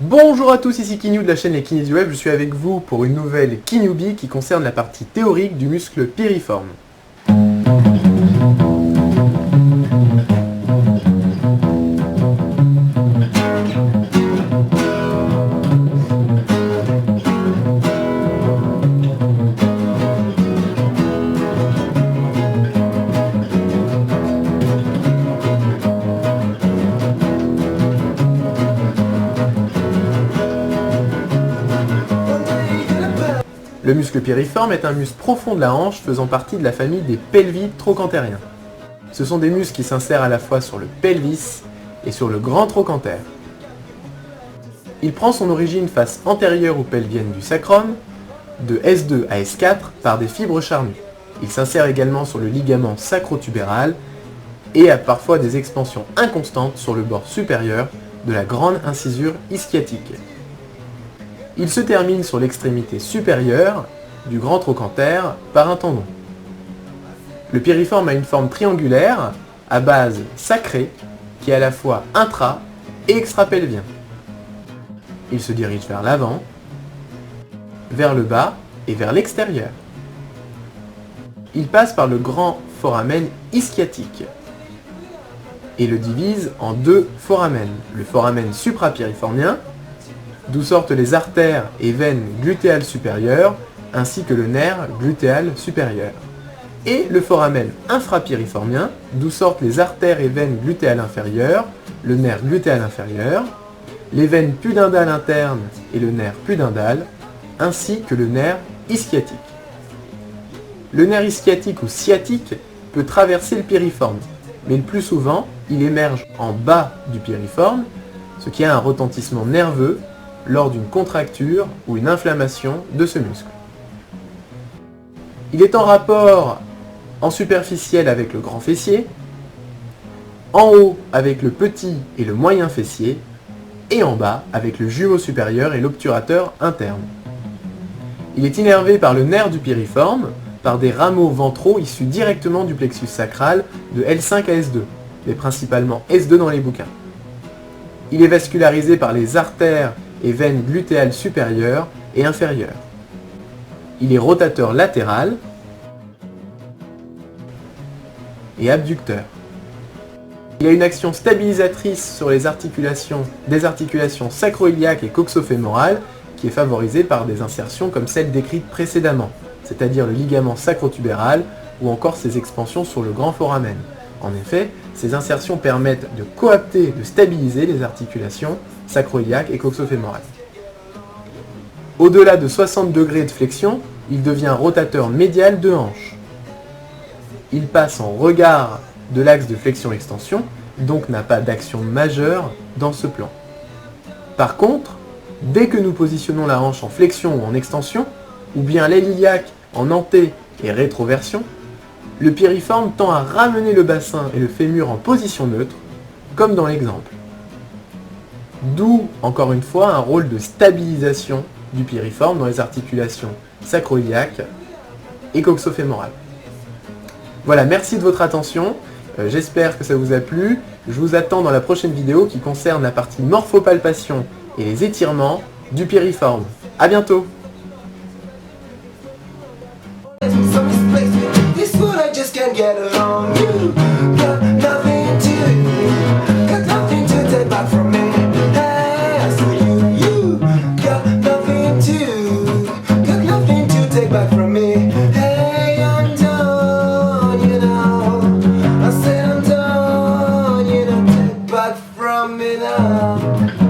Bonjour à tous, ici Kinyu de la chaîne Les Kinésioweb, je suis avec vous pour une nouvelle Kinewbie qui concerne la partie théorique du muscle piriforme. Le muscle piriforme est un muscle profond de la hanche faisant partie de la famille des pelvides trochantériens. Ce sont des muscles qui s'insèrent à la fois sur le pelvis et sur le grand trochanter. Il prend son origine face antérieure ou pelvienne du sacrum, de S2 à S4 par des fibres charnues. Il s'insère également sur le ligament sacrotubéral et a parfois des expansions inconstantes sur le bord supérieur de la grande incisure ischiatique. Il se termine sur l'extrémité supérieure du grand trochanter par un tendon. Le piriforme a une forme triangulaire à base sacrée qui est à la fois intra- et extrapelvien. Il se dirige vers l'avant, vers le bas et vers l'extérieur. Il passe par le grand foramen ischiatique et le divise en deux foramens. Le foramen suprapiriformien, d'où sortent les artères et veines glutéales supérieures, ainsi que le nerf glutéal supérieur. Et le foramen infrapiriformien, d'où sortent les artères et veines glutéales inférieures, le nerf glutéal inférieur, les veines pudendales internes et le nerf pudendal, ainsi que le nerf ischiatique. Le nerf ischiatique ou sciatique peut traverser le piriforme, mais le plus souvent, il émerge en bas du piriforme, ce qui a un retentissement nerveux lors d'une contracture ou une inflammation de ce muscle. Il est en rapport en superficiel avec le grand fessier, en haut avec le petit et le moyen fessier, et en bas avec le jumeau supérieur et l'obturateur interne. Il est innervé par le nerf du piriforme, par des rameaux ventraux issus directement du plexus sacral de L5 à S2, mais principalement S2 dans les bouquins. Il est vascularisé par les artères et veines glutéales supérieures et inférieures. Il est rotateur latéral et abducteur. Il a une action stabilisatrice sur les articulations, des articulations sacro-iliaques et coxo-fémorales qui est favorisée par des insertions comme celles décrites précédemment, c'est-à-dire le ligament sacrotubéral ou encore ses expansions sur le grand foramen. En effet, ces insertions permettent de coapter, de stabiliser les articulations sacro-iliaques et coxo-fémorales. Au-delà de 60 degrés de flexion, il devient rotateur médial de hanche. Il passe en regard de l'axe de flexion-extension, donc n'a pas d'action majeure dans ce plan. Par contre, dès que nous positionnons la hanche en flexion ou en extension, ou bien l'aile iliaque en anté- et rétroversion, le piriforme tend à ramener le bassin et le fémur en position neutre, comme dans l'exemple. D'où, encore une fois, un rôle de stabilisation du piriforme dans les articulations sacro-iliaques et coxo-fémorales. Voilà, merci de votre attention, j'espère que ça vous a plu. Je vous attends dans la prochaine vidéo qui concerne la partie morphopalpation et les étirements du piriforme. A bientôt! Back from me. Hey, I'm done, you know. I said I'm done, you know. Take back from me now.